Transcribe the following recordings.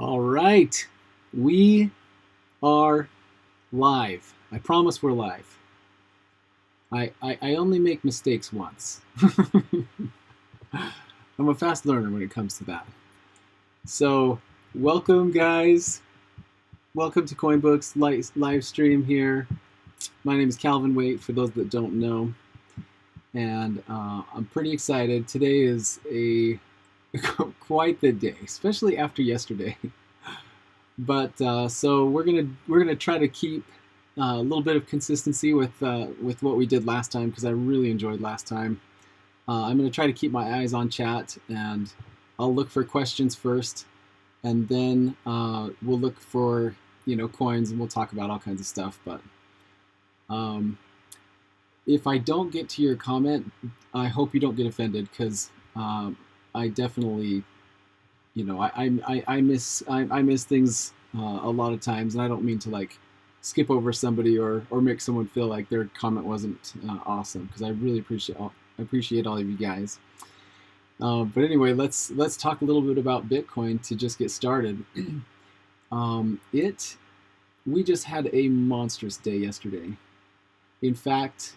All right, we are live. I promise we're live. I only make mistakes once. I'm a fast learner when it comes to that. So, welcome guys. Welcome to Coinbook's live stream here. My name is Calvin Waite, for those that don't know. And I'm pretty excited. Today is quite the day, especially after yesterday. But so we're gonna try to keep a little bit of consistency with what we did last time, because I really enjoyed last time. I'm gonna try to keep my eyes on chat, and I'll look for questions first, and then we'll look for coins, and we'll talk about all kinds of stuff. But if I don't get to your comment, I hope you don't get offended, because I definitely, I miss things a lot of times, and I don't mean to like skip over somebody or make someone feel like their comment wasn't awesome, because I really appreciate all of you guys. But anyway, let's talk a little bit about Bitcoin to just get started. We just had a monstrous day yesterday. In fact,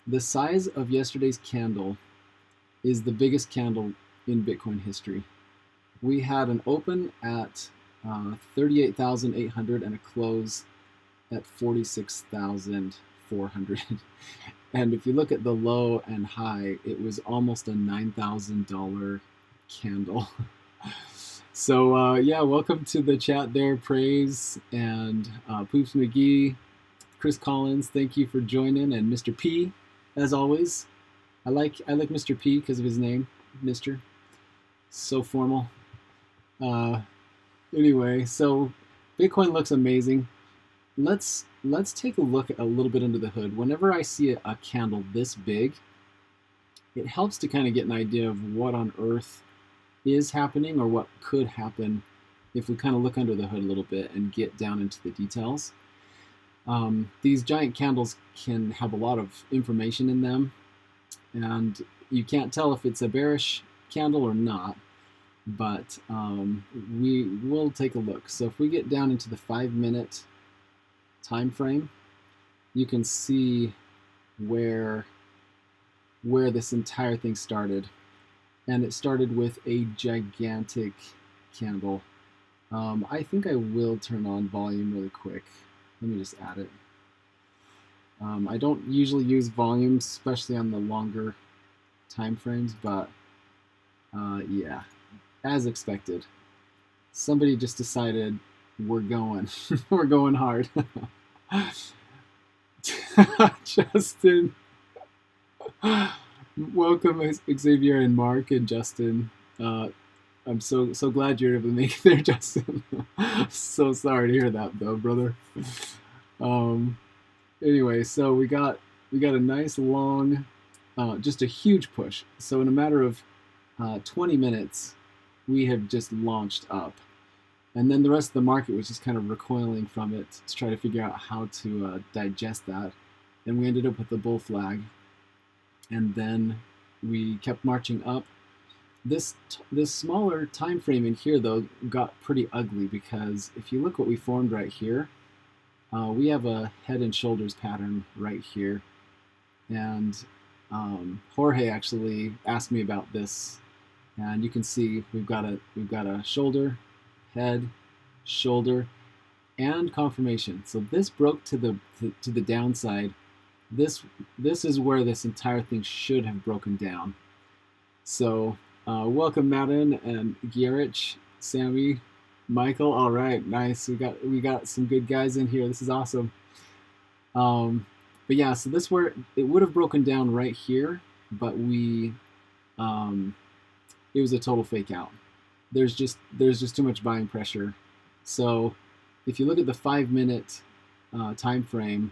the size of yesterday's candle is the biggest candle in Bitcoin history. We had an open at 38,800 and a close at 46,400. And if you look at the low and high, it was almost a $9,000 candle. So yeah, welcome to the chat there, Praise and Poops McGee, Chris Collins, thank you for joining, and Mr. P, as always. I like Mr. P because of his name, Mr. So formal. Anyway, so Bitcoin looks amazing. Let's take a look at a little bit under the hood. Whenever I see a candle this big, it helps to kind of get an idea of what on earth is happening, or what could happen if we kind of look under the hood a little bit and get down into the details. These giant candles can have a lot of information in them, and you can't tell if it's a bearish candle or not, but we will take a look. So if we get down into the 5-minute time frame, you can see where this entire thing started, and it started with a gigantic candle. I think I will turn on volume really quick. Let me just add it. I don't usually use volume, especially on the longer time frames, but yeah, as expected, somebody just decided we're going we're going hard. Justin, welcome Xavier and Mark and Justin. I'm so glad you're able to make it there, Justin. So sorry to hear that though, brother. Anyway, so we got a nice long, just a huge push. So in a matter of 20 minutes, we have just launched up, and then the rest of the market was just kind of recoiling from it to try to figure out how to digest that, and we ended up with the bull flag, and then we kept marching up. This smaller time frame in here though got pretty ugly, because if you look what we formed right here, we have a head and shoulders pattern right here, and Jorge actually asked me about this, and you can see we've got a shoulder, head, shoulder, and confirmation. So this broke to the downside. This is where this entire thing should have broken down. So welcome Madden and Gierich, Sammy, Michael. All right, nice. We got some good guys in here. This is awesome. But yeah, so this where it would have broken down right here, but we it was a total fake out. There's just too much buying pressure. So if you look at the 5-minute time frame,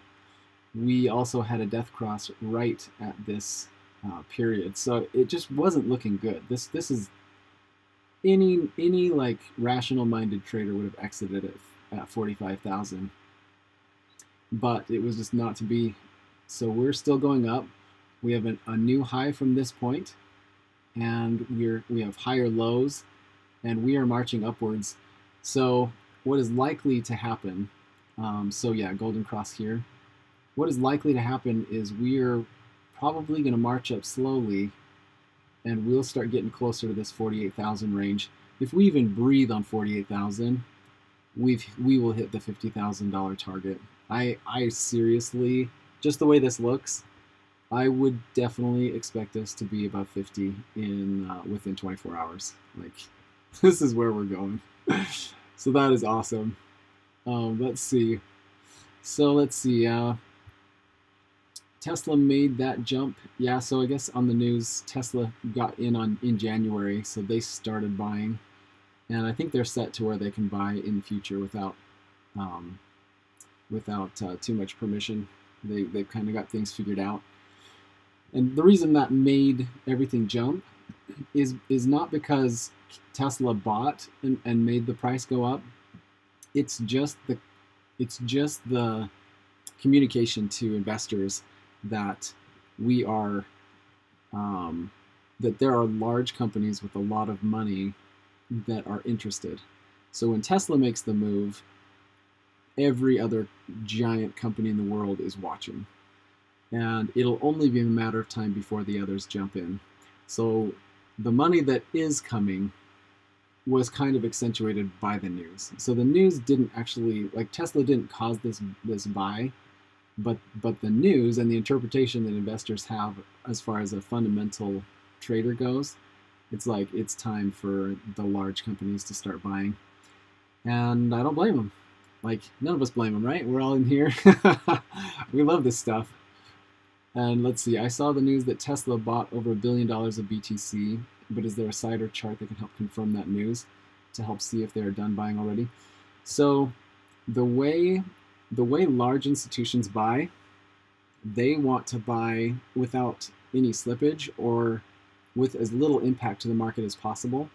we also had a death cross right at this period. So it just wasn't looking good. This is any like rational minded trader would have exited it at 45,000, but it was just not to be. So we're still going up. We have a new high from this point, and we have higher lows, and we are marching upwards. So what is likely to happen, so yeah, golden cross here. What is likely to happen is we're probably going to march up slowly, and we'll start getting closer to this 48,000 range. If we even breathe on 48,000, we will hit the $50,000 target. I seriously, just the way this looks, I would definitely expect us to be above 50 in within 24 hours. Like, this is where we're going. So that is awesome. Let's see. So let's see. Tesla made that jump. Yeah, so I guess on the news, Tesla got in January, so they started buying, and I think they're set to where they can buy in the future without too much permission. They've kind of got things figured out. And the reason that made everything jump is not because Tesla bought and made the price go up. It's just the communication to investors that we are that there are large companies with a lot of money that are interested. So when Tesla makes the move, every other giant company in the world is watching, and it'll only be a matter of time before the others jump in. So the money that is coming was kind of accentuated by the news. So the news didn't actually, like, Tesla didn't cause this buy, but the news and the interpretation that investors have as far as a fundamental trader goes, it's like it's time for the large companies to start buying. And I don't blame them. Like, none of us blame them, right? We're all in here. We love this stuff. And let's see, I saw the news that Tesla bought over $1 billion of BTC, but is there a site or chart that can help confirm that news to help see if they're done buying already? So the way large institutions buy, they want to buy without any slippage or with as little impact to the market as possible.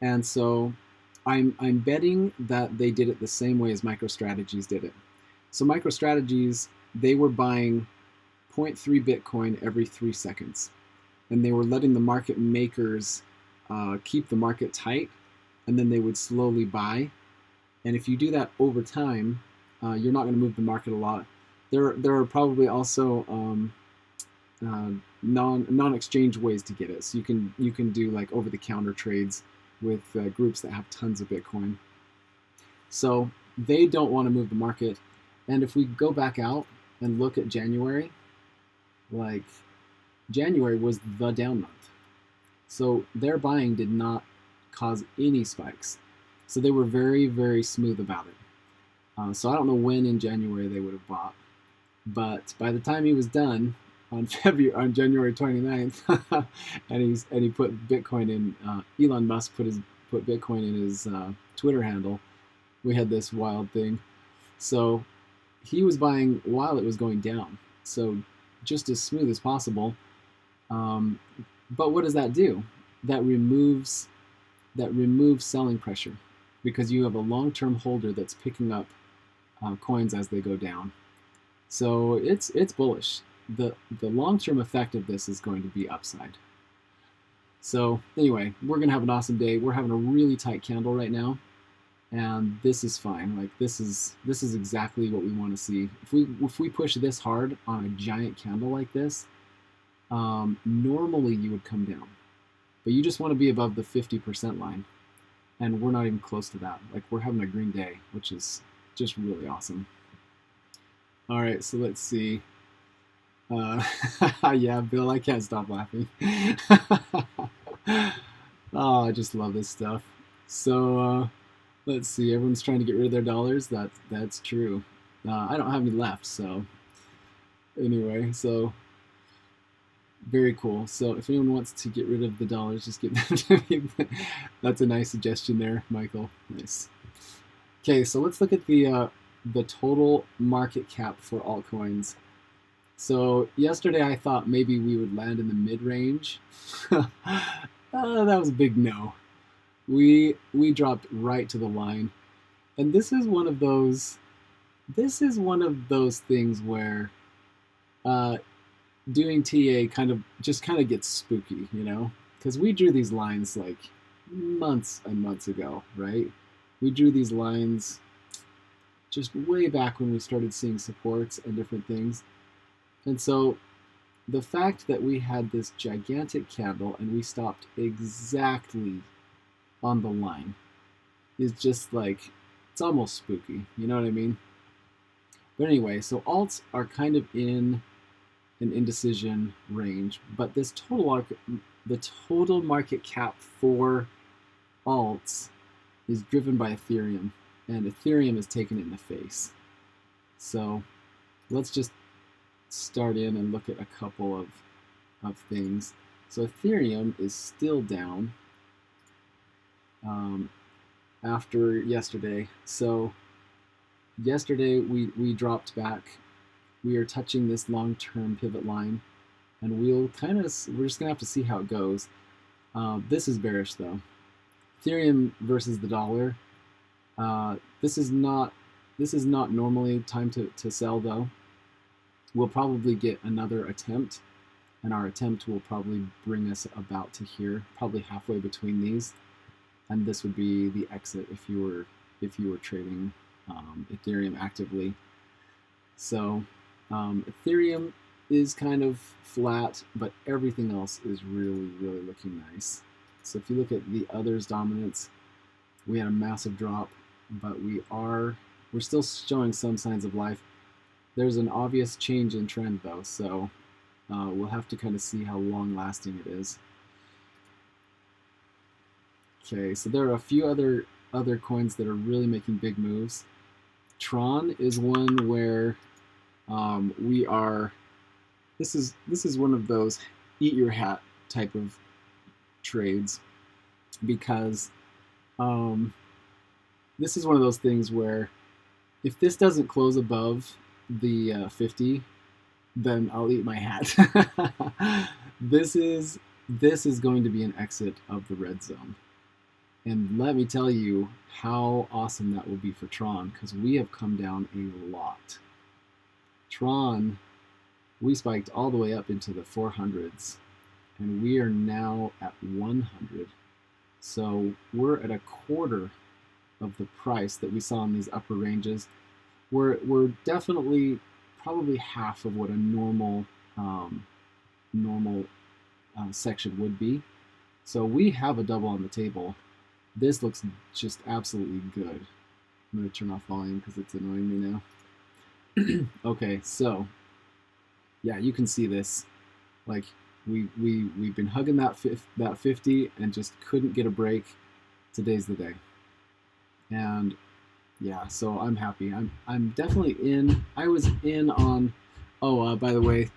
And so I'm betting that they did it the same way as MicroStrategies did it. So MicroStrategies, they were buying 0.3 Bitcoin every 3 seconds. And they were letting the market makers keep the market tight, and then they would slowly buy. And if you do that over time, you're not going to move the market a lot. There are probably also non-exchange ways to get it. So you can do like over-the-counter trades with groups that have tons of Bitcoin. So they don't want to move the market. And if we go back out and look at January, like, January was the down month. So their buying did not cause any spikes. So they were very, very smooth about it. So I don't know when in January they would have bought, but by the time he was done on January 29th, and he put Bitcoin in, Elon Musk put Bitcoin in his Twitter handle, we had this wild thing. So he was buying while it was going down. So just as smooth as possible. But what does that do? That removes selling pressure, because you have a long-term holder that's picking up coins as they go down. So it's bullish. The long-term effect of this is going to be upside. So anyway, we're gonna have an awesome day. We're having a really tight candle right now, and this is fine. Like, this is exactly what we want to see. If we push this hard on a giant candle like this, normally you would come down, but you just want to be above the 50% line, and we're not even close to that. Like, we're having a green day, which is just really awesome. All right, so let's see. Yeah, Bill, I can't stop laughing. Oh, I just love this stuff. So let's see. Everyone's trying to get rid of their dollars. That's true. I don't have any left, so anyway, so very cool. So if anyone wants to get rid of the dollars, just get them to me. That's a nice suggestion there, Michael. Nice. Okay, so let's look at the total market cap for altcoins. So yesterday I thought maybe we would land in the mid-range. That was a big no. We dropped right to the line, and this is one of those things where doing TA kind of gets spooky, you know, because we drew these lines like months and months ago, right? we drew these lines just way back when we started seeing supports and different things. And so the fact that we had this gigantic candle and we stopped exactly on the line is just like, it's almost spooky, you know what I mean? But anyway, so alts are kind of in an indecision range, but this the total market cap for alts is driven by Ethereum, and Ethereum is taken in the face. So let's just start in and look at a couple of things. So Ethereum is still down after yesterday. So yesterday we dropped back. We are touching this long-term pivot line, and we're just gonna have to see how it goes. This is bearish though. Ethereum versus the dollar. This is not normally time to sell though. We'll probably get another attempt, and our attempt will probably bring us about to here, probably halfway between these, and this would be the exit if you were trading Ethereum actively. So Ethereum is kind of flat, but everything else is really, really looking nice. So if you look at the others dominance, we had a massive drop, but we're still showing some signs of life. There's an obvious change in trend though, so we'll have to kind of see how long lasting it is. Okay, so there are a few other coins that are really making big moves. Tron is one where this is one of those eat your hat type of trades, because this is one of those things where if this doesn't close above the 50, then I'll eat my hat. This is going to be an exit of the red zone. And let me tell you how awesome that will be for Tron, because we have come down a lot. Tron, we spiked all the way up into the 400s, and we are now at 100. So we're at a quarter of the price that we saw in these upper ranges. We're definitely probably half of what a normal section would be. So we have a double on the table. This looks just absolutely good. I'm going to turn off volume because it's annoying me now. Okay, so yeah, you can see this. Like we've been hugging that 50 and just couldn't get a break. Today's the day. And yeah, so I'm happy. I'm definitely in. I was in on. Oh, by the way,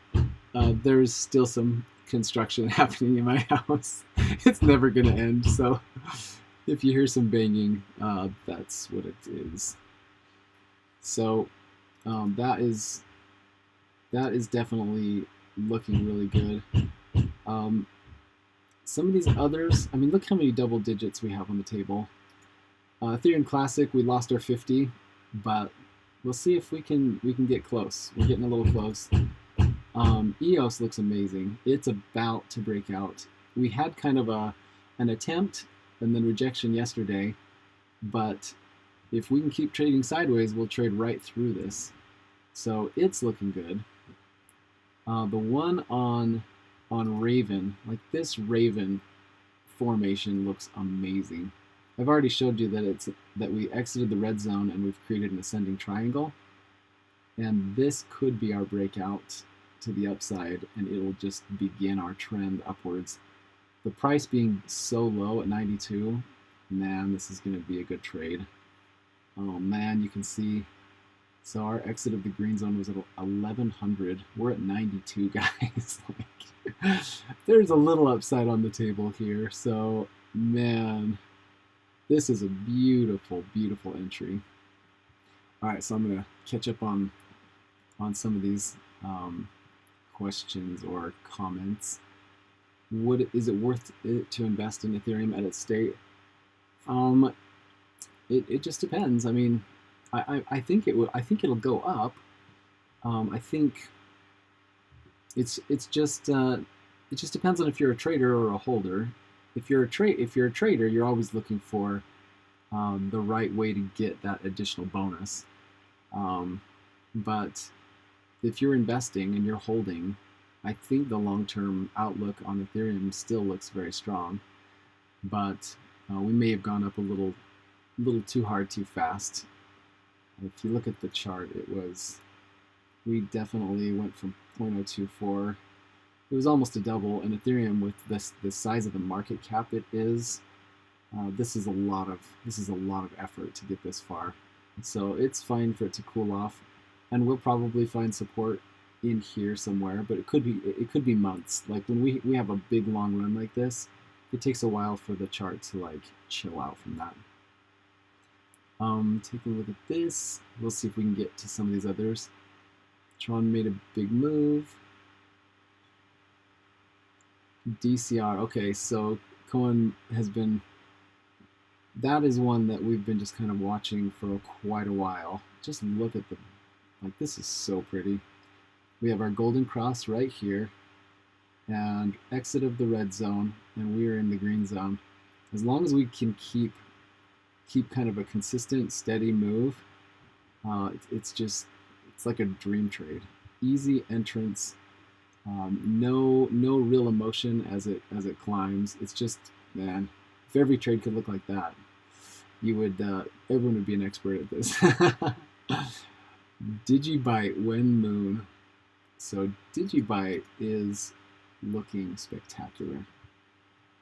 there's still some construction happening in my house. It's never gonna end. So if you hear some banging, that's what it is. So that is definitely looking really good. Some of these others, I mean, look how many double digits we have on the table. Ethereum Classic, we lost our 50, but we'll see if we can get close. We're getting a little close. EOS looks amazing. It's about to break out. We had kind of an attempt and then rejection yesterday, but if we can keep trading sideways, we'll trade right through this. So it's looking good. The one on Raven, like this Raven formation looks amazing. I've already showed you that we exited the red zone and we've created an ascending triangle, and this could be our breakout to the upside, and it will just begin our trend upwards. The price being so low at 92, man, this is going to be a good trade. Oh man, you can see. So our exit of the green zone was at 1100. We're at 92, guys. Like, there's a little upside on the table here. So man, this is a beautiful, beautiful entry. All right, so I'm gonna catch up on some of these questions or comments. Is it worth it to invest in Ethereum at its state? It just depends. I mean, I think it will. I think it'll go up. I think it just depends on if you're a trader or a holder. If you're a trader, you're always looking for the right way to get that additional bonus. But if you're investing and you're holding, I think the long-term outlook on Ethereum still looks very strong, but we may have gone up a little too hard, too fast. If you look at the chart, we definitely went from 0.024. It was almost a double, and Ethereum with the size of the market cap it is, this is a lot of effort to get this far. So it's fine for it to cool off, and we'll probably find support in here somewhere, but it could be months. Like when we have a big long run like this, it takes a while for the chart to like chill out from that. Take a look at this. We'll see if we can get to some of these others. Tron made a big move. DCR. Okay, so Coin has been. That is one that we've been just kind of watching for quite a while. Just look at the, like this is so pretty. We have our golden cross right here, and exit of the red zone, and we are in the green zone. As long as we can keep kind of a consistent, steady move, it's like a dream trade. Easy entrance, no real emotion as it climbs. It's just, man, if every trade could look like that, you would everyone would be an expert at this. Digibyte when moon. So Digibyte is looking spectacular.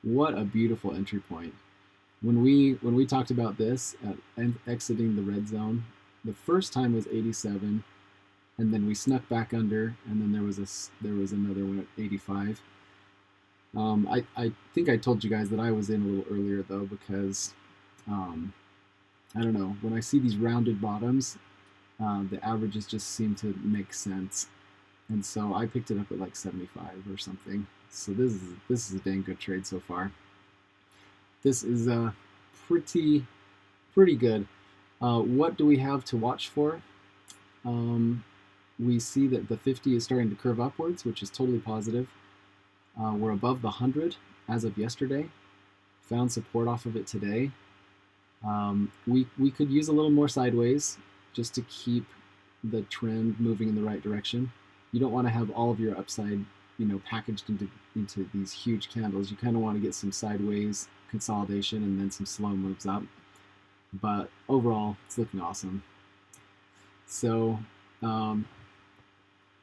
What a beautiful entry point. When we talked about this at exiting the red zone, the first time was 87, and then we snuck back under, and then there was another one at 85. I think I told you guys that I was in a little earlier though, because I don't know, when I see these rounded bottoms, the averages just seem to make sense, and so I picked it up at like 75 or something. So this is a dang good trade so far. This is pretty good. What do we have to watch for? We see that the 50 is starting to curve upwards, which is totally positive. We're above the 100 as of yesterday. Found support off of it today. We could use a little more sideways just to keep the trend moving in the right direction. You don't want to have all of your upside, packaged into these huge candles. You kind of want to get some sideways consolidation and then some slow moves up. But overall, it's looking awesome. So,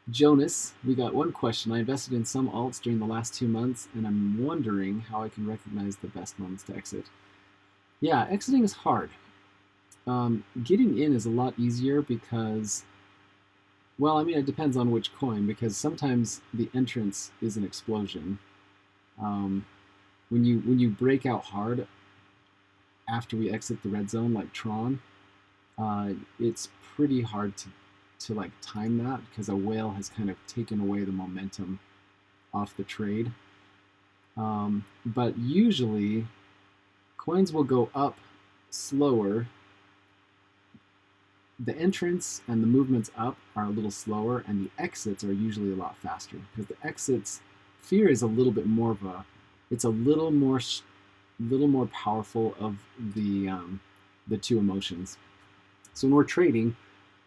Jonas, we got one question. I invested in some alts during the last 2 months, and I'm wondering how I can recognize the best moments to exit. Yeah, exiting is hard. Getting in is a lot easier because, well, I mean, it depends on which coin, because sometimes the entrance is an explosion. When you break out hard after we exit the red zone, like Tron, it's pretty hard to like time that, because a whale has kind of taken away the momentum off the trade. But usually coins will go up slower. The entrance and the movements up are a little slower, and the exits are usually a lot faster, because the exits, fear is a little bit more of a, it's a little more powerful of the two emotions. So when we're trading,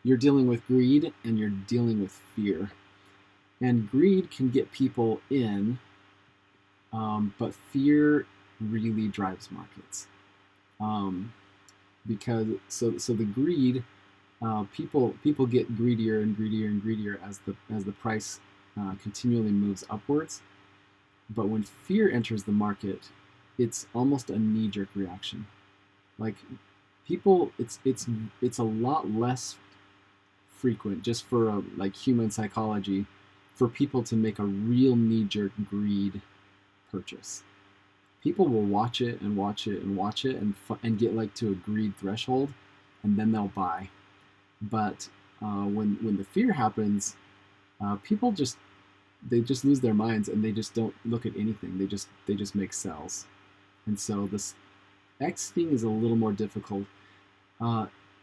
you're dealing with greed and you're dealing with fear. And greed can get people in, but fear really drives markets. Because so the greed, people get greedier and greedier and greedier as the price continually moves upwards. But when fear enters the market, it's almost a knee-jerk reaction. Like people, it's a lot less frequent, just for like human psychology, for people to make a real knee-jerk greed purchase. People will watch it and watch it and watch it and get like to a greed threshold, and then they'll buy. But when the fear happens, people just lose their minds, and they just don't look at anything. They just make sells. And so this exiting is a little more difficult.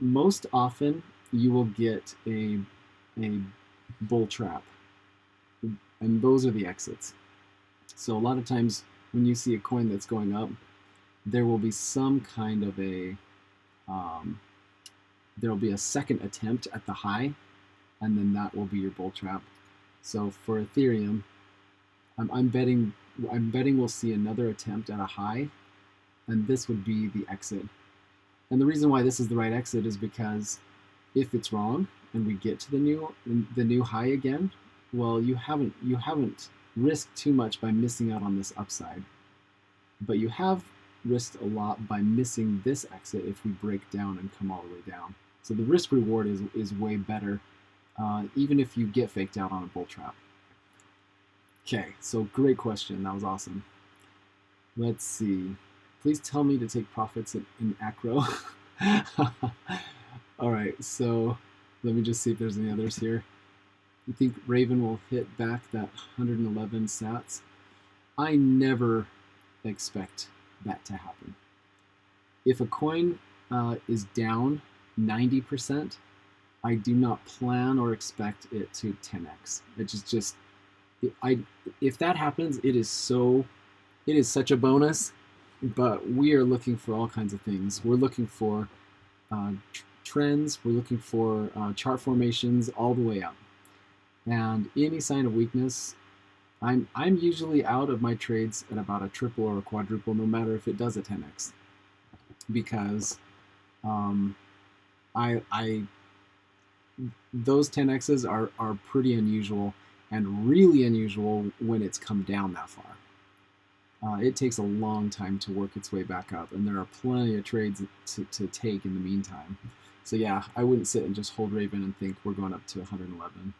Most often you will get a bull trap, and those are the exits. So a lot of times when you see a coin that's going up, there will be some kind of a there will be a second attempt at the high, and then that will be your bull trap. So for Ethereum, I'm betting we'll see another attempt at a high, and this would be the exit. And the reason why this is the right exit is because if it's wrong and we get to the new high again, well, you haven't risked too much by missing out on this upside, but you have risked a lot by missing this exit if we break down and come all the way down. So the risk reward is way better, even if you get faked out on a bull trap. Okay, so great question. That was awesome. Let's see. Please tell me to take profits in Acro. All right, so let me just see if there's any others here. You think Raven will hit back that 111 sats? I never expect that to happen. If a coin is down 90%, I do not plan or expect it to 10x. It's just if that happens, it is such a bonus. But we are looking for all kinds of things. We're looking for trends. We're looking for chart formations all the way up. And any sign of weakness, I'm usually out of my trades at about a triple or a quadruple, no matter if it does a 10x, because those 10x's are pretty unusual, and really unusual when it's come down that far. It takes a long time to work its way back up, and there are plenty of trades to take in the meantime. So yeah, I wouldn't sit and just hold Raven and think we're going up to 111.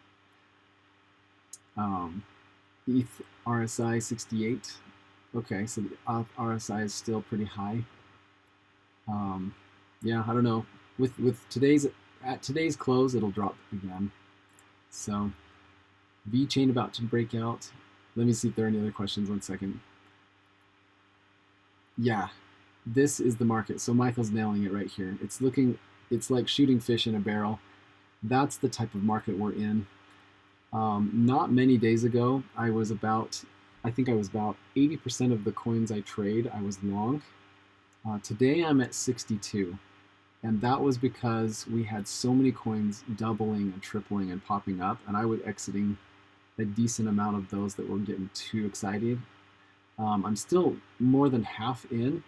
ETH RSI 68. Okay, so the RSI is still pretty high. Yeah, I don't know. With at today's close, it'll drop again. So VeChain about to break out. Let me see if there are any other questions. 1 second. Yeah, this is the market. So Michael's nailing it right here. It's like shooting fish in a barrel. That's the type of market we're in. Not many days ago, I think I was about 80% of the coins I trade, I was long. Today I'm at 62. And that was because we had so many coins doubling and tripling and popping up, and I was exiting a decent amount of those that were getting too excited. I'm still more than half in,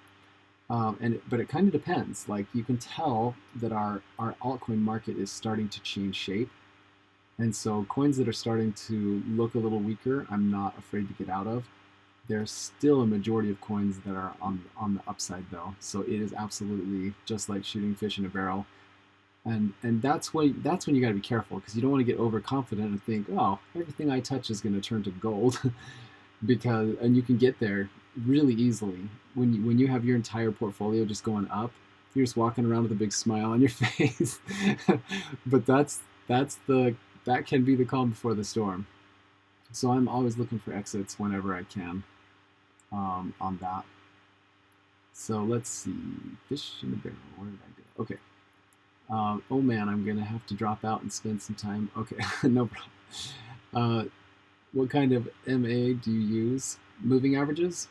but it kind of depends. Like, you can tell that our altcoin market is starting to change shape. And so coins that are starting to look a little weaker, I'm not afraid to get out of. There's still a majority of coins that are on the upside though. So it is absolutely just like shooting fish in a barrel. And that's when you got to be careful, because you don't want to get overconfident and think, oh, everything I touch is going to turn to gold. And you can get there really easily when you have your entire portfolio just going up. You're just walking around with a big smile on your face. But that can be the calm before the storm. So I'm always looking for exits whenever I can on that. So let's see, fish in the barrel. Where did I go? Okay. Oh man, I'm gonna have to drop out and spend some time. Okay, no problem. What kind of MA do you use? Moving averages?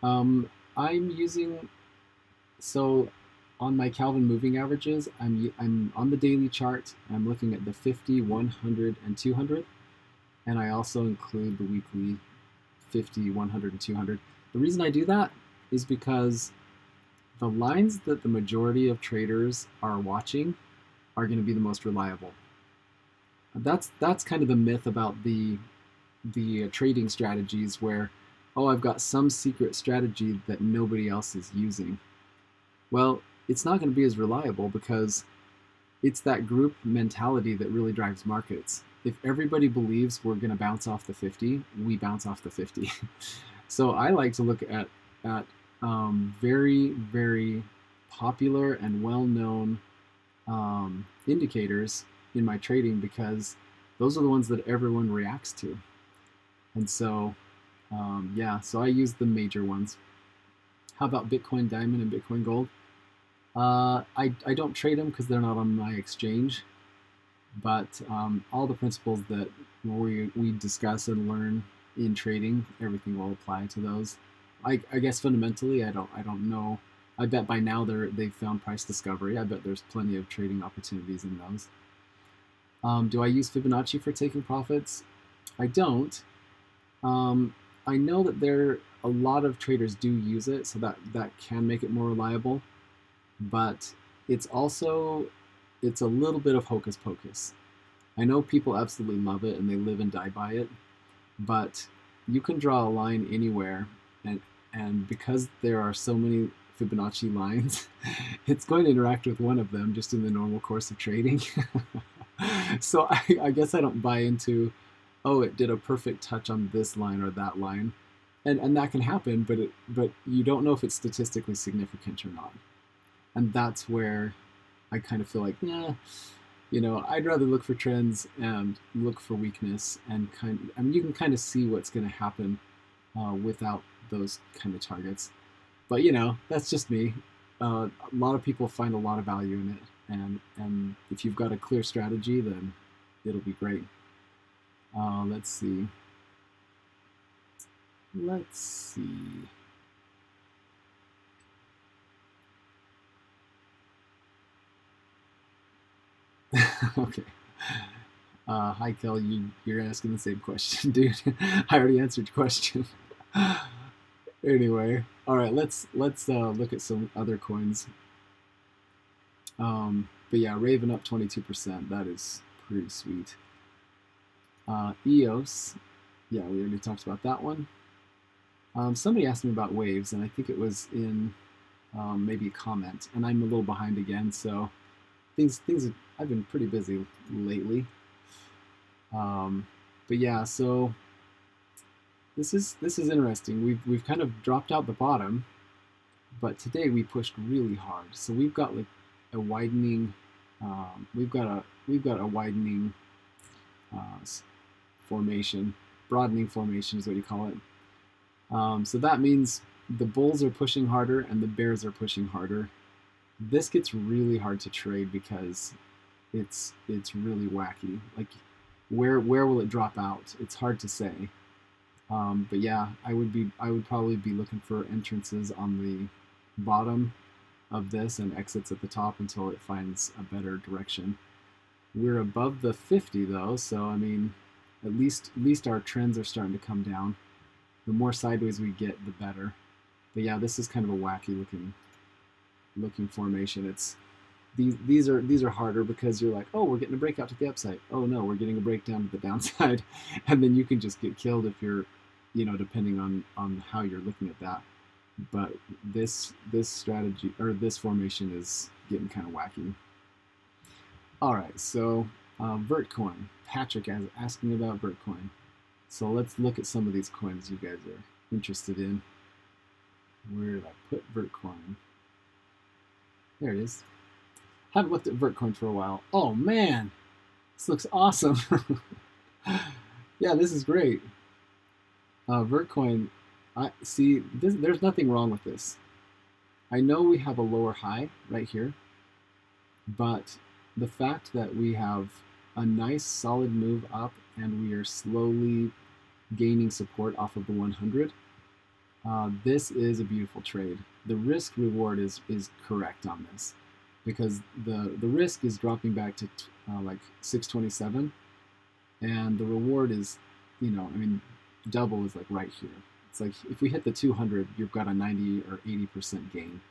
I'm using, so on my Calvin moving averages, I'm on the daily chart. I'm looking at the 50, 100, and 200. And I also include the weekly 50, 100, and 200. The reason I do that is because the lines that the majority of traders are watching are going to be the most reliable. That's kind of the myth about the trading strategies where, oh, I've got some secret strategy that nobody else is using. Well, it's not going to be as reliable because it's that group mentality that really drives markets. If everybody believes we're going to bounce off the 50, we bounce off the 50. So I like to look at very, very popular and well-known indicators in my trading, because those are the ones that everyone reacts to. And so, yeah, so I use the major ones. How about Bitcoin Diamond and Bitcoin Gold? I don't trade them because they're not on my exchange, but all the principles that we discuss and learn in trading, everything will apply to those. I guess fundamentally, I don't know I bet by now they've found price discovery. I bet there's plenty of trading opportunities in those. Do I use Fibonacci for taking profits? I don't. I know that a lot of traders do use it, so that can make it more reliable. But it's a little bit of hocus pocus. I know people absolutely love it and they live and die by it, but you can draw a line anywhere, and because there are so many Fibonacci lines, it's going to interact with one of them just in the normal course of trading. So I guess I don't buy into, oh, it did a perfect touch on this line or that line, and that can happen, but you don't know if it's statistically significant or not, and that's where I kind of feel like, yeah, I'd rather look for trends and look for weakness, and you can kind of see what's going to happen without those kind of targets. But that's just me. A lot of people find a lot of value in it, and if you've got a clear strategy, then it'll be great. Let's see. Okay. Hi, Kel. You're asking the same question, dude. I already answered your question. Anyway, all right. Let's look at some other coins. But yeah, Raven up 22%. That is pretty sweet. EOS. Yeah, we already talked about that one. Somebody asked me about waves, and I think it was in maybe a comment, and I'm a little behind again, so things I've been pretty busy lately. But yeah, so this is interesting. We've kind of dropped out the bottom, but today we pushed really hard. So we've got like a widening. We've got a widening formation, broadening formation is what you call it. So that means the bulls are pushing harder and the bears are pushing harder. This gets really hard to trade because it's really wacky. Like, where will it drop out? It's hard to say. But yeah, I would probably be looking for entrances on the bottom of this and exits at the top until it finds a better direction. We're above the 50 though, so I mean, at least our trends are starting to come down. The more sideways we get, the better. But yeah, this is kind of a wacky looking formation. It's these are harder because you're like, oh, we're getting a breakout to the upside. Oh no, we're getting a breakdown to the downside, and then you can just get killed if you're, depending on how you're looking at that. But this strategy or this formation is getting kind of wacky. All right, so Vertcoin. Patrick is asking about Vertcoin. So let's look at some of these coins you guys are interested in. Where did I put Vertcoin? There it is. Haven't looked at Vertcoin for a while. Oh man, this looks awesome. Yeah, this is great. Vertcoin, there's nothing wrong with this. I know we have a lower high right here, but the fact that we have a nice solid move up and we are slowly gaining support off of the 100, this is a beautiful trade. The risk reward is correct on this, because the risk is dropping back to like 627, and the reward is, double is like right here. It's like if we hit the 200, you've got a 90 or 80% gain.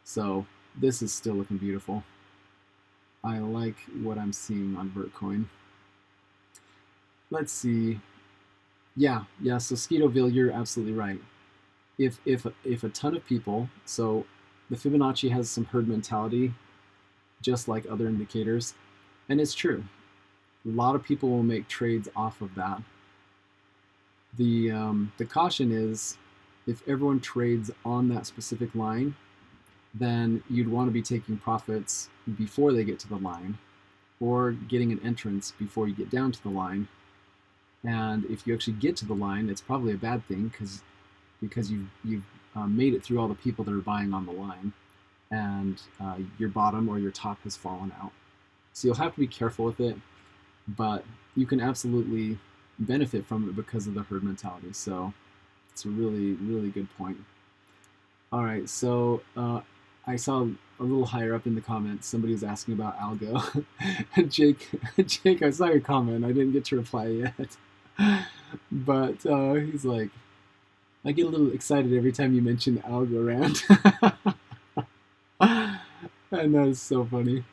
So this is still looking beautiful. I like what I'm seeing on Vertcoin. Let's see. Yeah. So Skeetoville, you're absolutely right. If a ton of people, so the Fibonacci has some herd mentality, just like other indicators, and it's true. A lot of people will make trades off of that. The caution is, if everyone trades on that specific line, then you'd want to be taking profits before they get to the line, or getting an entrance before you get down to the line. And if you actually get to the line, it's probably a bad thing because you've made it through all the people that are buying on the line, and your bottom or your top has fallen out. So you'll have to be careful with it, but you can absolutely benefit from it because of the herd mentality. So it's a really, really good point. All right, so I saw a little higher up in the comments, somebody was asking about algo. And Jake, I saw your comment. I didn't get to reply yet. But he's like, I get a little excited every time you mention Algorand. And that is so funny.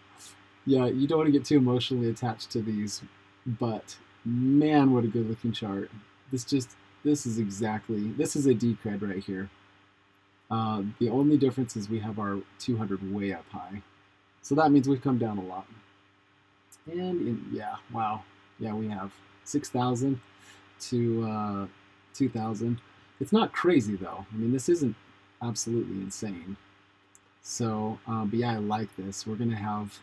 Yeah, you don't want to get too emotionally attached to these, but man, what a good looking chart. This is a decred right here. The only difference is we have our 200 way up high. So that means we've come down a lot. And yeah, wow. Yeah, we have 6,000 to 2,000. It's not crazy though. I mean, this isn't absolutely insane. So, but yeah, I like this. We're gonna have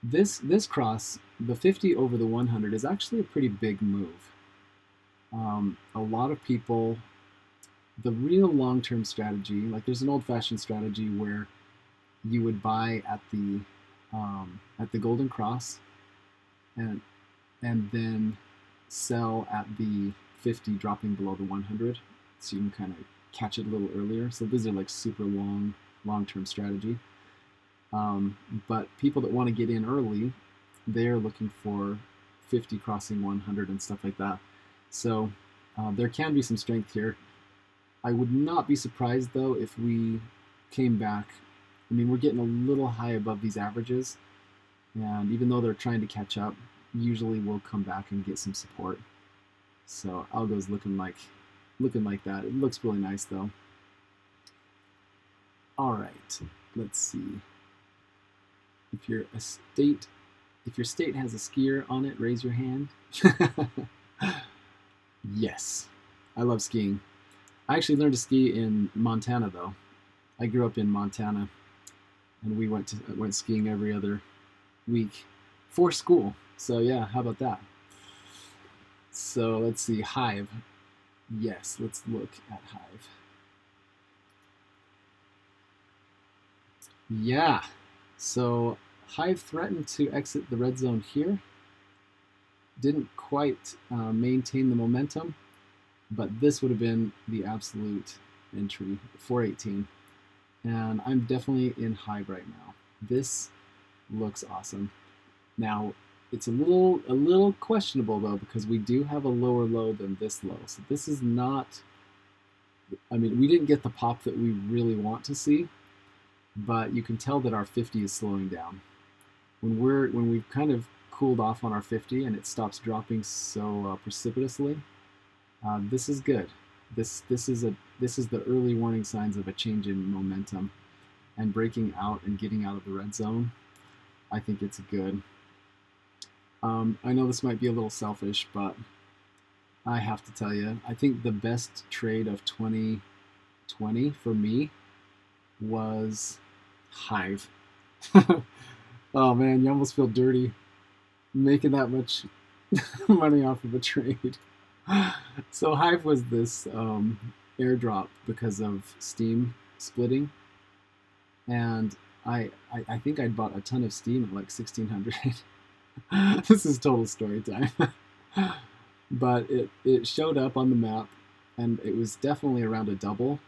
this cross, the 50 over the 100 is actually a pretty big move. A lot of people, the real long-term strategy, like there's an old-fashioned strategy where you would buy at the golden cross and then sell at the 50 dropping below the 100, so you can kind of catch it a little earlier. So these are like super long-term strategy. But people that want to get in early, they're looking for 50 crossing 100 and stuff like that. So there can be some strength here. I would not be surprised though if we came back. I mean, we're getting a little high above these averages, and even though they're trying to catch up, usually we'll come back and get some support. So algo's looking like that. It looks really nice though. All right, let's see. If your state has a skier on it, raise your hand. Yes, I love skiing. I actually learned to ski in Montana though. I grew up in Montana, and we went skiing every other week for school. So yeah, how about that? So let's see, Hive. Yes, let's look at Hive. Yeah, so Hive threatened to exit the red zone here. Didn't quite maintain the momentum, but this would have been the absolute entry, 418. And I'm definitely in Hive right now. This looks awesome. Now, it's a little questionable though, because we do have a lower low than this low. So this is not, I mean, we didn't get the pop that we really want to see, but you can tell that our 50 is slowing down. When we've kind of cooled off on our 50 and it stops dropping so precipitously, this is good. This is the early warning signs of a change in momentum, and breaking out and getting out of the red zone. I think it's good. I know this might be a little selfish, but I have to tell you, I think the best trade of 2020 for me was Hive. Oh man, you almost feel dirty making that much money off of a trade. So Hive was this airdrop because of Steam splitting, and I think I'd bought a ton of Steam at like 1,600. This is total story time. But it showed up on the map, and it was definitely around a double.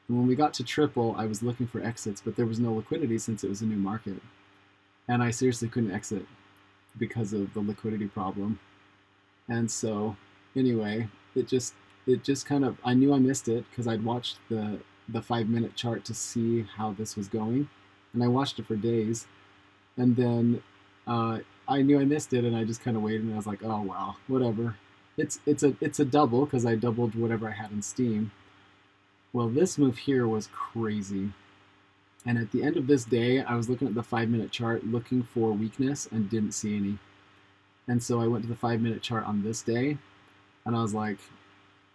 And when we got to triple, I was looking for exits, but there was no liquidity since it was a new market. And I seriously couldn't exit because of the liquidity problem. And so anyway, it just kind of, I knew I missed it because I'd watched the 5-minute chart to see how this was going, and I watched it for days, and then I knew I missed it, and I just kind of waited, and I was like, oh well, whatever. It's a double because I doubled whatever I had in Steam. Well, this move here was crazy. And at the end of this day, I was looking at the 5-minute chart looking for weakness and didn't see any. And so I went to the 5-minute chart on this day, and I was like,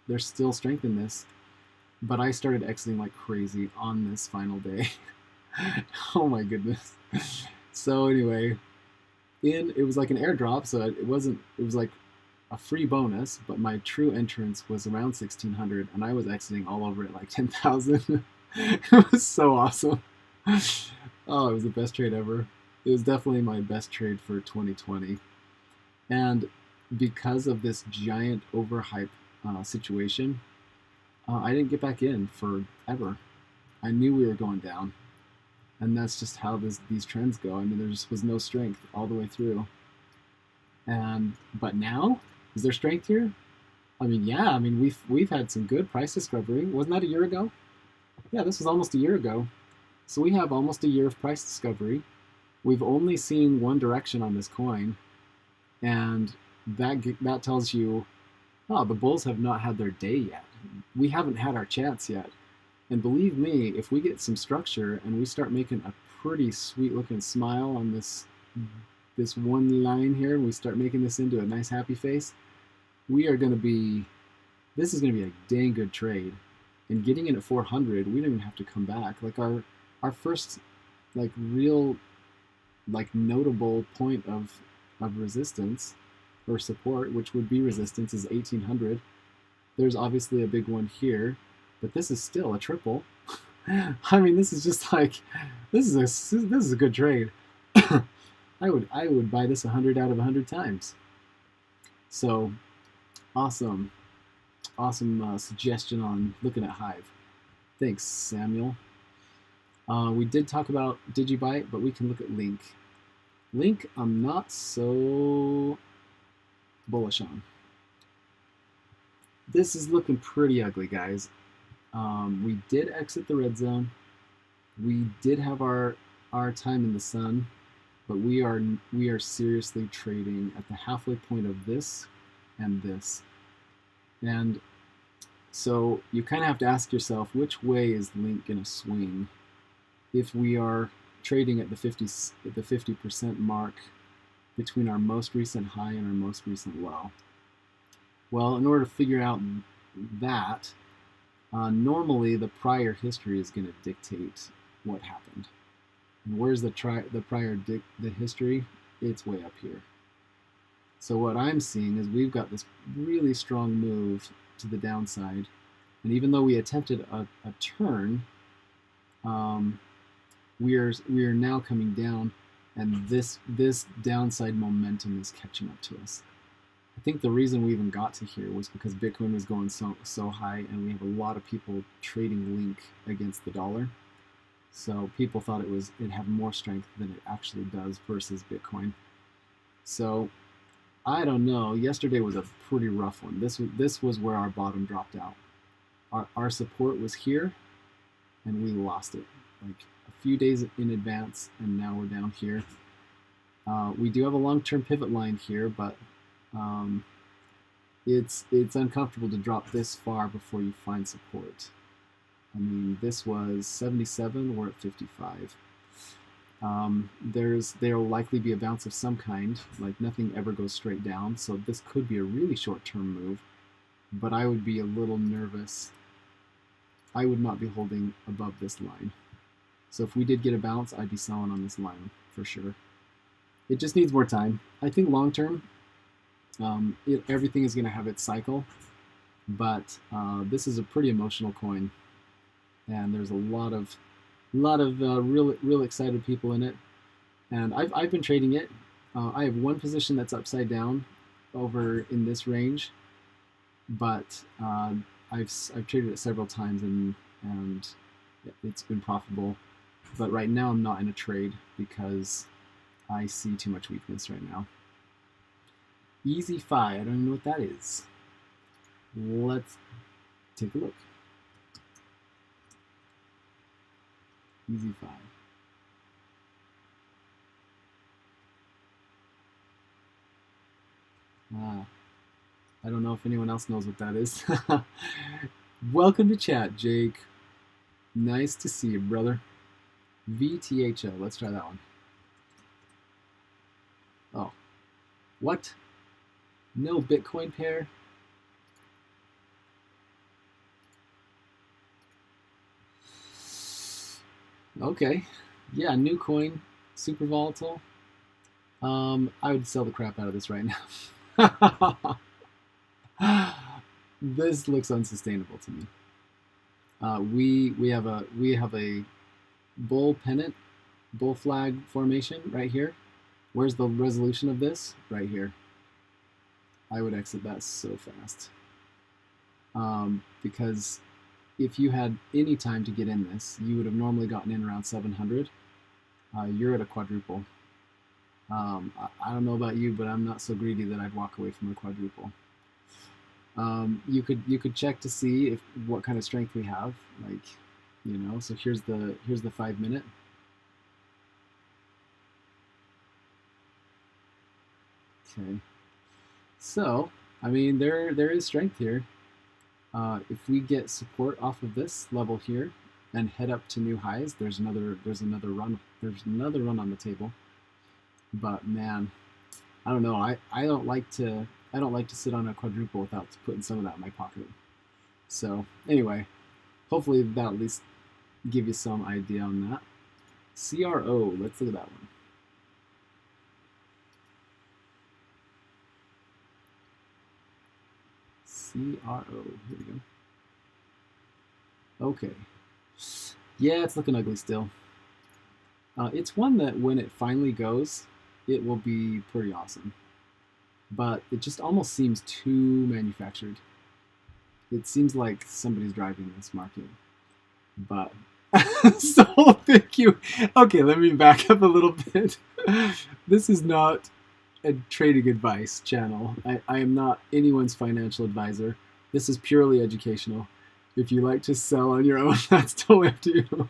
there's still strength in this. But I started exiting like crazy on this final day. Oh my goodness. So anyway, it was like an airdrop, so it was like a free bonus, but my true entrance was around 1,600, and I was exiting all over it like 10,000. It was so awesome. Oh, it was the best trade ever. It was definitely my best trade for 2020. And because of this giant overhype situation, I didn't get back in forever. I knew we were going down. And that's just how these trends go. I mean, there just was no strength all the way through. But now, is there strength here? I mean, yeah. I mean, we've had some good price discovery. Wasn't that a year ago? Yeah, this was almost a year ago. So we have almost a year of price discovery. We've only seen one direction on this coin, and that tells you, oh, the bulls have not had their day yet. We haven't had our chance yet. And believe me, if we get some structure and we start making a pretty sweet looking smile on this one line here, we start making this into a nice happy face, we are going to be, this is going to be a dang good trade. And getting in at 400, we don't even have to come back. Like our first like real like notable point of resistance or support, which would be resistance, is 1800. There's obviously a big one here, but this is still a triple. I mean, this is just like, this is a good trade. I would buy this 100 out of 100 times. So awesome suggestion on looking at Hive. Thanks, Samuel. We did talk about DigiByte, but we can look at Link. Link, I'm not so bullish on. This is looking pretty ugly, guys. We did exit the red zone. We did have our time in the sun, but we are seriously trading at the halfway point of this and this. And so you kind of have to ask yourself, which way is Link going to swing if we are trading at the 50% mark between our most recent high and our most recent low? Well, in order to figure out that, normally the prior history is going to dictate what happened. And where's the history? It's way up here. So what I'm seeing is we've got this really strong move to the downside, and even though we attempted a turn, we are now coming down, and this downside momentum is catching up to us. I think the reason we even got to here was because Bitcoin was going so high, and we have a lot of people trading Link against the dollar. So people thought it'd have more strength than it actually does versus Bitcoin. So I don't know. Yesterday was a pretty rough one. This was where our bottom dropped out. Our support was here, and we lost it like a few days in advance, and now we're down here. We do have a long-term pivot line here, but it's uncomfortable to drop this far before you find support. I mean, this was 77, we're at 55. There'll likely be a bounce of some kind, like nothing ever goes straight down, so this could be a really short-term move, but I would be a little nervous. I would not be holding above this line. So if we did get a bounce, I'd be selling on this line for sure. It just needs more time. I think long-term, everything is going to have its cycle, but this is a pretty emotional coin, and there's a lot of real excited people in it, and I've been trading it. I have one position that's upside down over in this range, but I've traded it several times, and it's been profitable. But right now I'm not in a trade because I see too much weakness right now. Easy Fi, I don't even know what that is. Let's take a look. Easy Fi. I don't know if anyone else knows what that is. Welcome to chat, Jake. Nice to see you, brother. VTHO, let's try that one. Oh, what? No Bitcoin pair? Okay, yeah, new coin, super volatile. I would sell the crap out of this right now. This looks unsustainable to me. We have a bull pennant, bull flag formation right here. Where's the resolution of this? Right here. I would exit that so fast. Because if you had any time to get in this, you would have normally gotten in around 700. you're at a quadruple. I don't know about you, but I'm not so greedy that I'd walk away from a quadruple. You could check to see if what kind of strength we have, like, you know. So here's the 5 minute. Okay. So I mean there is strength here. If we get support off of this level here and head up to new highs, there's another run. There's another run on the table. But man, I don't know. I don't like to sit on a quadruple without putting some of that in my pocket. So anyway, hopefully that'll at least give you some idea on that. CRO, let's look at that one. CRO, here we go. Okay. Yeah, it's looking ugly still. It's one that when it finally goes, it will be pretty awesome. But it just almost seems too manufactured. It seems like somebody's driving this market. But, so thank you. Okay, let me back up a little bit. This is not a trading advice channel. I am not anyone's financial advisor. This is purely educational. If you like to sell on your own, that's totally up to you.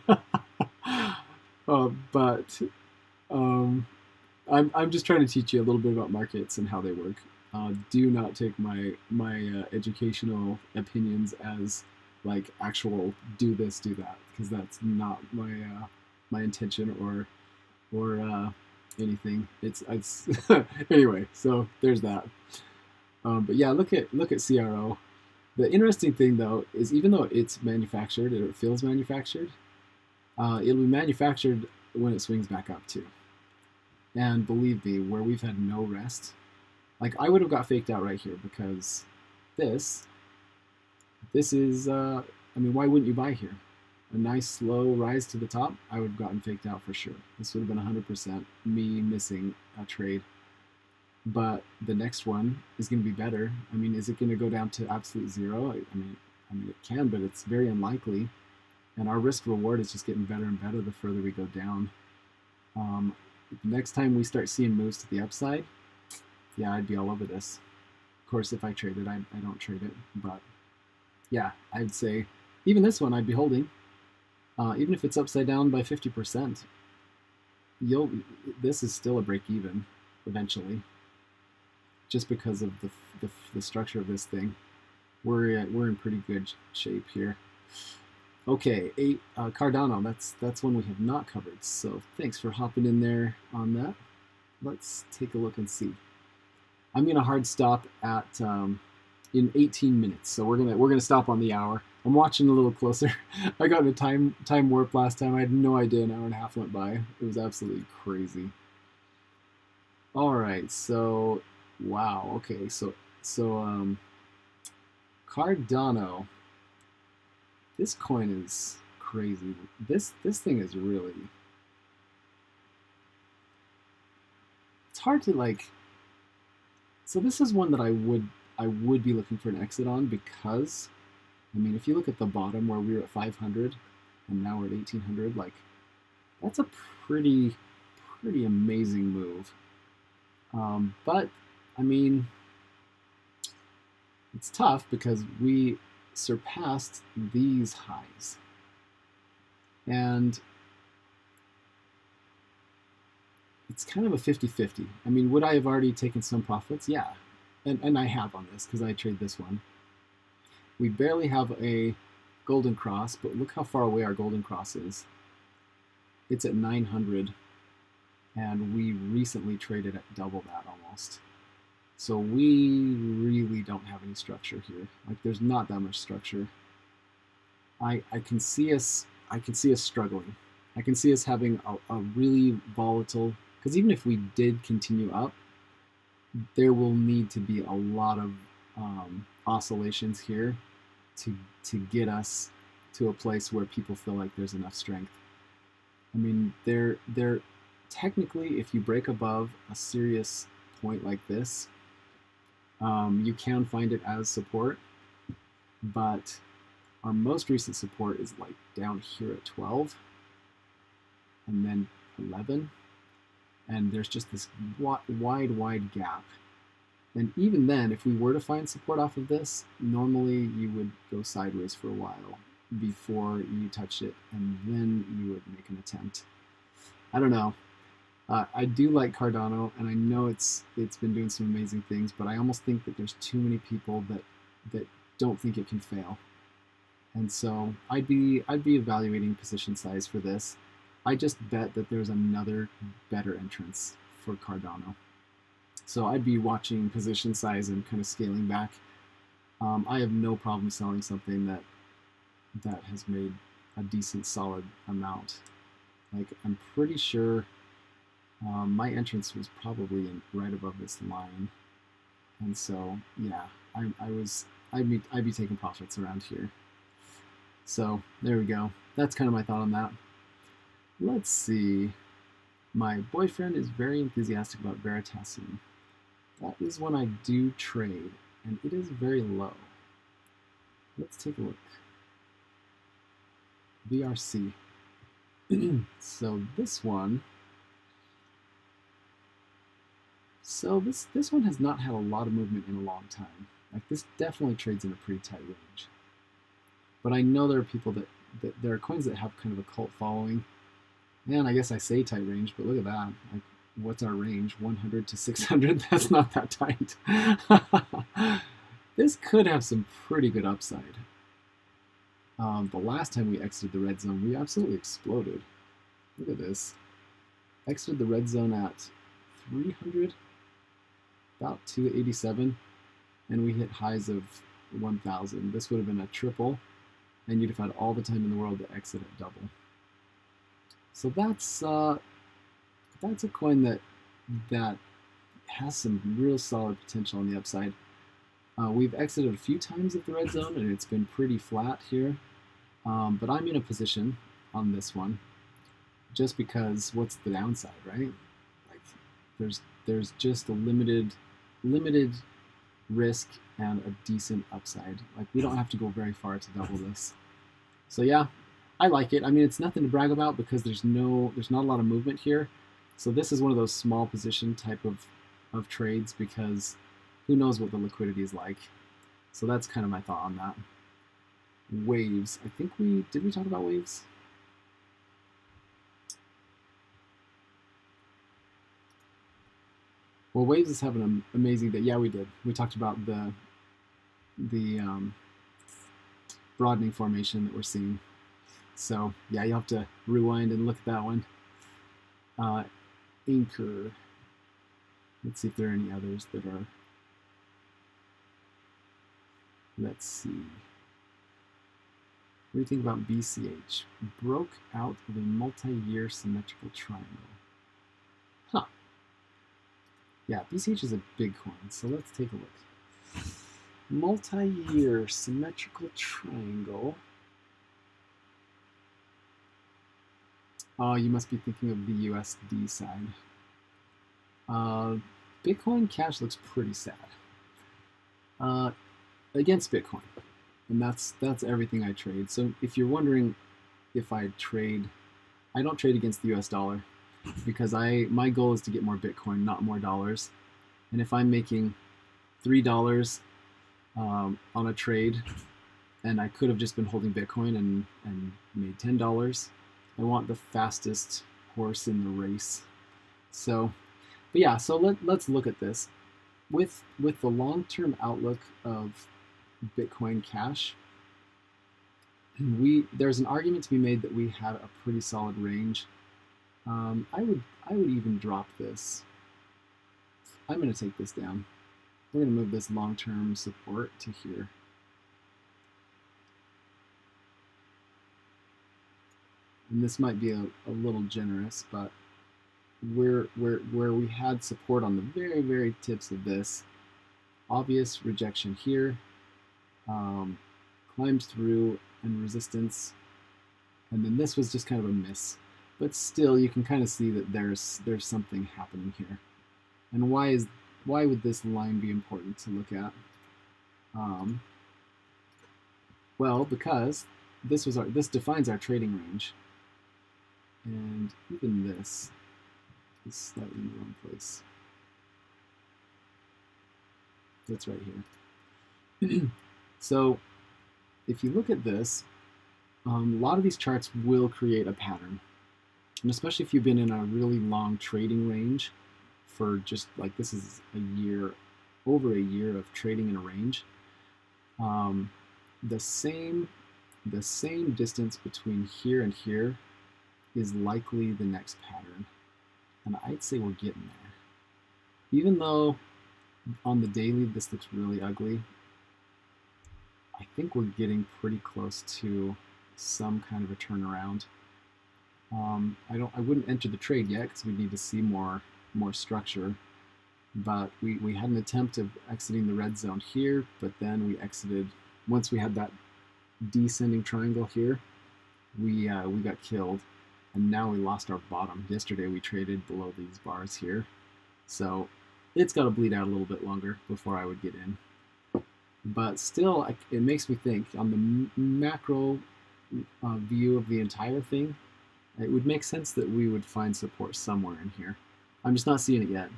I'm just trying to teach you a little bit about markets and how they work. Do not take my educational opinions as like actual do this, do that, because that's not my intention or anything. It's anyway. So there's that. But yeah, look at CRO. The interesting thing though is even though it's manufactured or it feels manufactured, it'll be manufactured when it swings back up too. And believe me, where we've had no rest, like I would have got faked out right here because this is, I mean, why wouldn't you buy here? A nice slow rise to the top, I would have gotten faked out for sure. This would have been 100% me missing a trade. But the next one is going to be better. I mean, is it going to go down to absolute zero? I mean, it can, but it's very unlikely. And our risk reward is just getting better and better the further we go down. Next time we start seeing moves to the upside, yeah, I'd be all over this. Of course, if I trade it, I don't trade it. But yeah, I'd say even this one I'd be holding. Even if it's upside down by 50%, this is still a break even eventually. Just because of the structure of this thing, we're in pretty good shape here. Okay, Cardano. That's one we have not covered. So thanks for hopping in there on that. Let's take a look and see. I'm gonna hard stop at in 18 minutes. So we're gonna stop on the hour. I'm watching a little closer. I got in a time warp last time. I had no idea an hour and a half went by. It was absolutely crazy. All right, so wow. Okay, so Cardano. This coin is crazy. This thing is really. It's hard to like. So this is one that I would be looking for an exit on because, I mean, if you look at the bottom where we were at 500 and now we're at 1800, like that's a pretty amazing move. But I mean, it's tough because we surpassed these highs. And it's kind of a 50-50. I mean, would I have already taken some profits? Yeah. And I have on this because I trade this one. We barely have a golden cross, but look how far away our golden cross is. It's at 900, and we recently traded at double that almost. So we really don't have any structure here. Like there's not that much structure. I can see us struggling. I can see us having a really volatile, because even if we did continue up, there will need to be a lot of oscillations here to get us to a place where people feel like there's enough strength. I mean, they're technically, if you break above a serious point like this, you can find it as support, but our most recent support is like down here at 12, and then 11, and there's just this wide gap. And even then, if we were to find support off of this, normally you would go sideways for a while before you touch it, and then you would make an attempt. I don't know. I do like Cardano, and I know it's been doing some amazing things, but I almost think that there's too many people that don't think it can fail. And so I'd be evaluating position size for this. I just bet that there's another better entrance for Cardano. So I'd be watching position size and kind of scaling back. I have no problem selling something that has made a decent solid amount. Like, I'm pretty sure my entrance was probably right above this line, and so yeah, I'd be taking profits around here. So there we go. That's kind of my thought on that. Let's see. My boyfriend is very enthusiastic about Veritasium. That is one I do trade, and it is very low. Let's take a look. VRC. So this one. So this one has not had a lot of movement in a long time. Like, this definitely trades in a pretty tight range. But I know there are people that there are coins that have kind of a cult following. And I guess I say tight range, but look at that. Like, what's our range? 100 to 600? That's not that tight. This could have some pretty good upside. The last time we exited the red zone, we absolutely exploded. Look at this. Exited the red zone at 300, about 287, and we hit highs of 1,000. This would have been a triple, and you'd have had all the time in the world to exit at double. So that's a coin that has some real solid potential on the upside. We've exited a few times at the red zone, and it's been pretty flat here. But I'm in a position on this one, just because what's the downside, right? Like, there's just a limited risk and a decent upside. Like, we don't have to go very far to double this. So yeah, I like it. I mean, it's nothing to brag about because there's not a lot of movement here. So this is one of those small position type of trades, because who knows what the liquidity is like. So that's kind of my thought on that. Waves. I think did we talk about waves? Well, Waves is having an amazing day. Yeah, we did. We talked about the broadening formation that we're seeing. So yeah, you'll have to rewind and look at that one. Anchor. Let's see if there are any others that are. Let's see. What do you think about BCH? Broke out of a multi-year symmetrical triangle. Huh. Yeah, BCH is a big coin, so let's take a look. Multi-year symmetrical triangle. Oh, you must be thinking of the USD side. Bitcoin Cash looks pretty sad. Against Bitcoin. And that's everything I trade. So if you're wondering if I trade, I don't trade against the US dollar, because my goal is to get more Bitcoin, not more dollars. And if I'm making $3 on a trade, and I could have just been holding Bitcoin and made $10, I want the fastest horse in the race. So, but yeah, so let's look at this. With the long-term outlook of Bitcoin Cash, there's an argument to be made that we had a pretty solid range. I would even drop this. I'm going to take this down. We're going to move this long-term support to here. And this might be a little generous, but where we had support on the very, very tips of this, obvious rejection here, climbs through and resistance, and then this was just kind of a miss. But still, you can kind of see that there's something happening here. And why would this line be important to look at? Well, because this defines our trading range. And even this is slightly in the wrong place. That's right here. So if you look at this, a lot of these charts will create a pattern. And especially if you've been in a really long trading range for just like this is a year, over a year of trading in a range, the same distance between here and here is likely the next pattern. And I'd say we're getting there. Even though on the daily this looks really ugly, I think we're getting pretty close to some kind of a turnaround. I wouldn't enter the trade yet because we need to see more structure. But we had an attempt of exiting the red zone here, but then we exited once we had that descending triangle here. We got killed, and now we lost our bottom. Yesterday we traded below these bars here, so it's got to bleed out a little bit longer before I would get in. But still, it makes me think on the macro view of the entire thing, it would make sense that we would find support somewhere in here. I'm just not seeing it yet.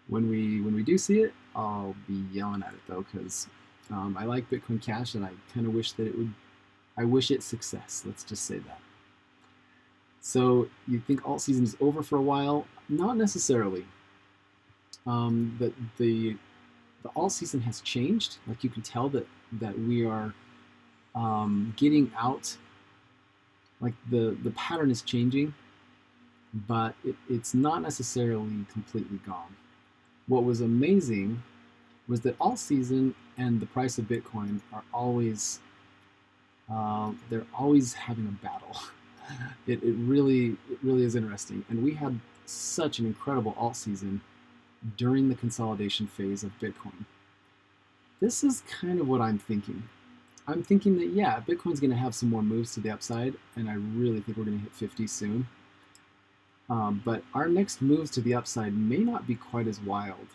When we do see it, I'll be yelling at it though, because I like Bitcoin Cash, and I kind of wish that it would. I wish it success. Let's just say that. So you think alt season is over for a while? Not necessarily. That the alt season has changed. Like you can tell that we are getting out. Like the pattern is changing, but it's not necessarily completely gone. What was amazing was that alt season and the price of Bitcoin are always they're always having a battle. It really is interesting, and we had such an incredible alt season during the consolidation phase of Bitcoin. This is kind of what I'm thinking. I'm thinking that, yeah, Bitcoin's going to have some more moves to the upside, and I really think we're going to hit 50 soon. But our next moves to the upside may not be quite as wild.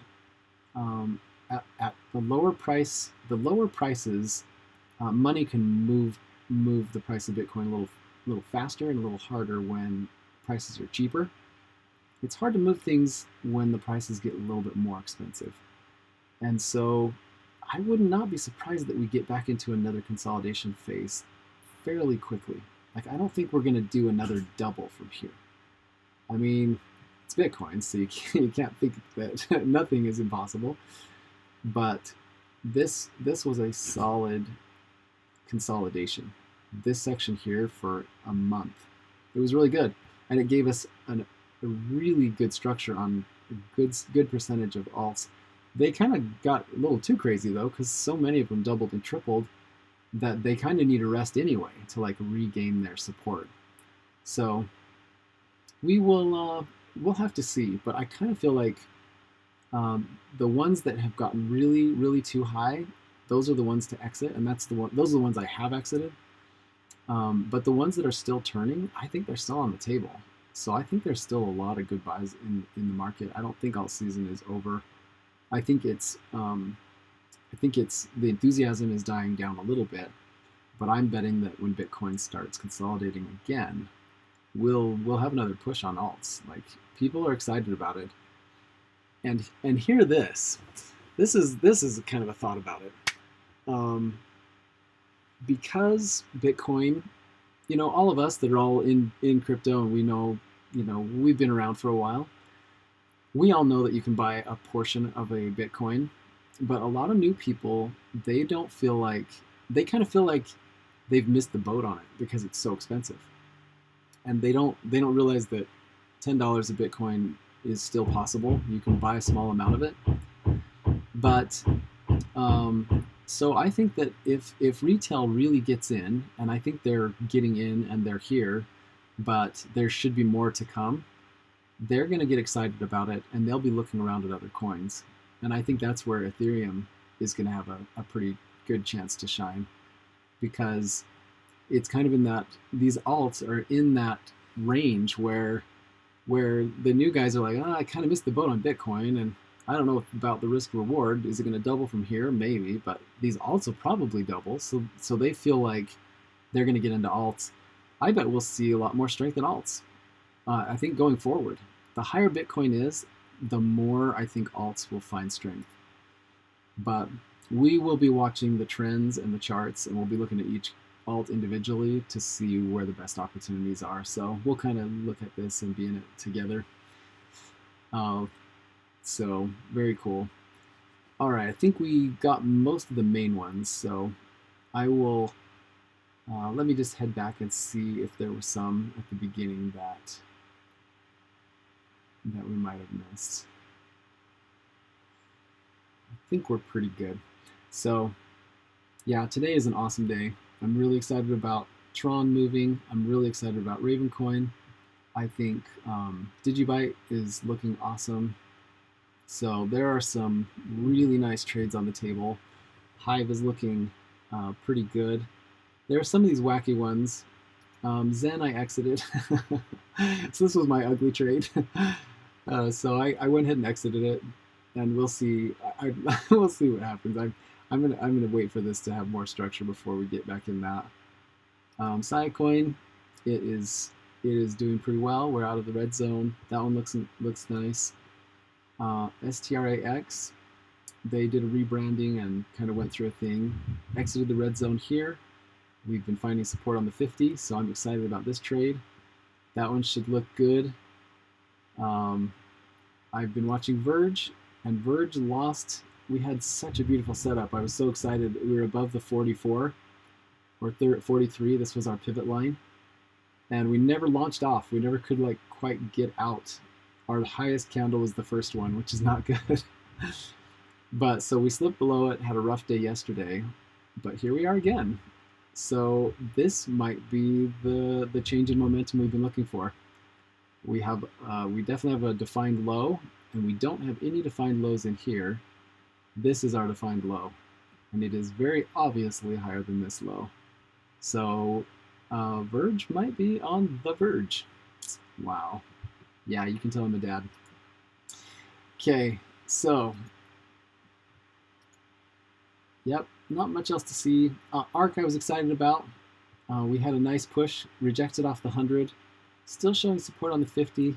At the lower prices, money can move the price of Bitcoin a little faster and a little harder when prices are cheaper. It's hard to move things when the prices get a little bit more expensive. And so I would not be surprised that we get back into another consolidation phase fairly quickly. Like, I don't think we're going to do another double from here. I mean, it's Bitcoin, so you can't think that nothing is impossible. But this was a solid consolidation. This section here for a month, it was really good, and it gave us a really good structure on a good percentage of alts. They kind of got a little too crazy though, because so many of them doubled and tripled that they kind of need a rest anyway to like regain their support. So we will we'll have to see, but I kind of feel like the ones that have gotten really too high, those are the ones to exit, and those are the ones I have exited. But the ones that are still turning, I think they're still on the table. So I think there's still a lot of good buys in the market. I don't think alt season is over. I think it's the enthusiasm is dying down a little bit, but I'm betting that when Bitcoin starts consolidating again, we'll have another push on alts. Like, people are excited about it. And hear this. This is kind of a thought about it. Because Bitcoin, all of us that are all in crypto, and we know, we've been around for a while, we all know that you can buy a portion of a Bitcoin, but a lot of new people, they kind of feel like they've missed the boat on it because it's so expensive. And they don't realize that $10 of Bitcoin is still possible. You can buy a small amount of it. But so I think that if retail really gets in, and I think they're getting in and they're here, but there should be more to come, they're going to get excited about it, and they'll be looking around at other coins. And I think that's where Ethereum is going to have a pretty good chance to shine, because it's kind of in that, these alts are in that range where the new guys are like, I kind of missed the boat on Bitcoin, and I don't know about the risk reward. Is it going to double from here? Maybe, but these alts will probably double. So they feel like they're going to get into alts. I bet we'll see a lot more strength in alts. I think going forward, the higher Bitcoin is, the more I think alts will find strength. But we will be watching the trends and the charts, and we'll be looking at each alt individually to see where the best opportunities are. So we'll kind of look at this and be in it together. So very cool. All right, I think we got most of the main ones. So I will, let me just head back and see if there were some at the beginning that we might have missed. I think we're pretty good. So yeah, today is an awesome day. I'm really excited about Tron moving. I'm really excited about Ravencoin. I think Digibyte is looking awesome. So there are some really nice trades on the table. Hive is looking pretty good. There are some of these wacky ones. Zen I exited. So this was my ugly trade. So I went ahead and exited it, and we'll see. We'll see what happens. I'm gonna wait for this to have more structure before we get back in that. Sciacoin, it is doing pretty well. We're out of the red zone. That one looks nice. STRAX, they did a rebranding and kind of went through a thing. Exited the red zone here. We've been finding support on the 50, so I'm excited about this trade. That one should look good. I've been watching Verge, and Verge lost. We had such a beautiful setup. I was so excited. We were above the 44 or 43. This was our pivot line, and we never launched off. We never could like quite get out. Our highest candle was the first one, which is not good. But so we slipped below it, had a rough day yesterday, but here we are again. So this might be the change in momentum we've been looking for. We definitely have a defined low, and we don't have any defined lows in here. This is our defined low, and it is very obviously higher than this low. So Verge might be on the verge. Wow. Yeah, you can tell I'm a dad. Okay, so yep, not much else to see. ARC I was excited about. We had a nice push, rejected off the 100. Still showing support on the 50,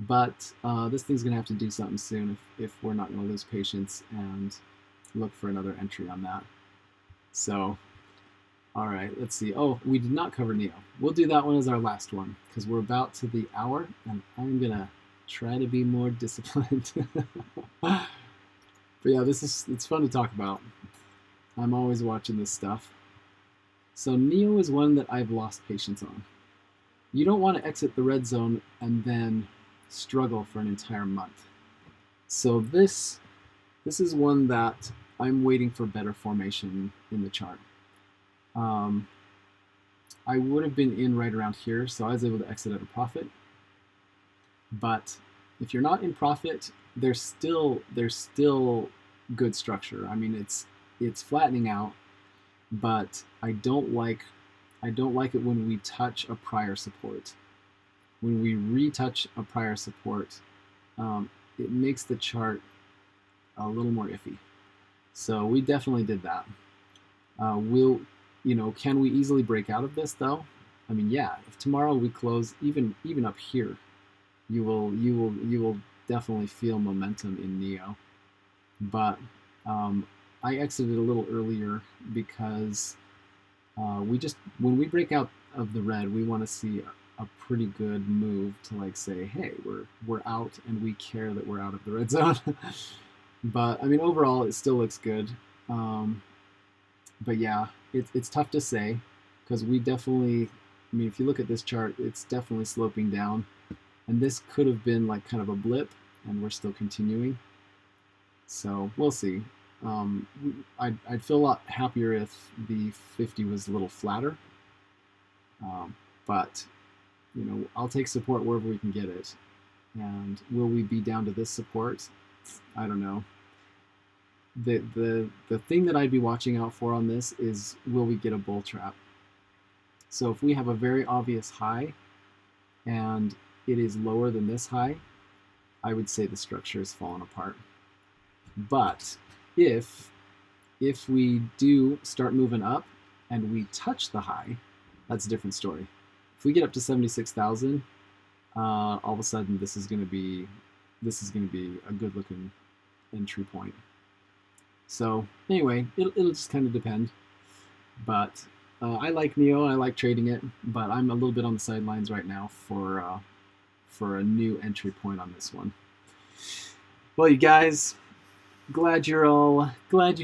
but this thing's going to have to do something soon if we're not going to lose patience and look for another entry on that. So, all right, let's see. Oh, we did not cover NEO. We'll do that one as our last one because we're about to the hour, and I'm going to try to be more disciplined. But yeah, it's fun to talk about. I'm always watching this stuff. So NEO is one that I've lost patience on. You don't want to exit the red zone and then struggle for an entire month. So this is one that I'm waiting for better formation in the chart. I would have been in right around here, so I was able to exit at a profit. But if you're not in profit, there's still good structure. I mean, it's flattening out, but I don't like it when we touch a prior support. When we retouch a prior support, it makes the chart a little more iffy. So we definitely did that. Can we easily break out of this though? I mean, yeah. If tomorrow we close even up here, you will definitely feel momentum in NEO. But I exited a little earlier because when we break out of the red, we want to see a pretty good move to like say, hey, we're out and we care that we're out of the red zone. But I mean, overall, it still looks good. But yeah, it's tough to say because we definitely, I mean, if you look at this chart, it's definitely sloping down, and this could have been like kind of a blip, and we're still continuing. So we'll see. I'd feel a lot happier if the 50 was a little flatter, but I'll take support wherever we can get it. And will we be down to this support? I don't know. The thing that I'd be watching out for on this is, will we get a bull trap? So if we have a very obvious high and it is lower than this high, I would say the structure has fallen apart. But if we do start moving up and we touch the high, that's a different story. If we get up to 76,000, all of a sudden this is going to be a good looking entry point. So anyway, it'll just kind of depend. But I like Neo. I like trading it, but I'm a little bit on the sidelines right now for a new entry point on this one. Well, you guys, glad you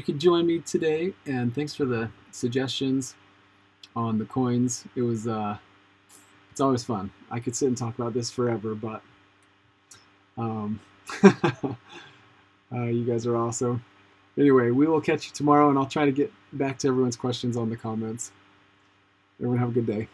could join me today, and thanks for the suggestions on the coins. It was it's always fun. I could sit and talk about this forever, but you guys are awesome. Anyway, we will catch you tomorrow, and I'll try to get back to everyone's questions on the comments. Everyone have a good day.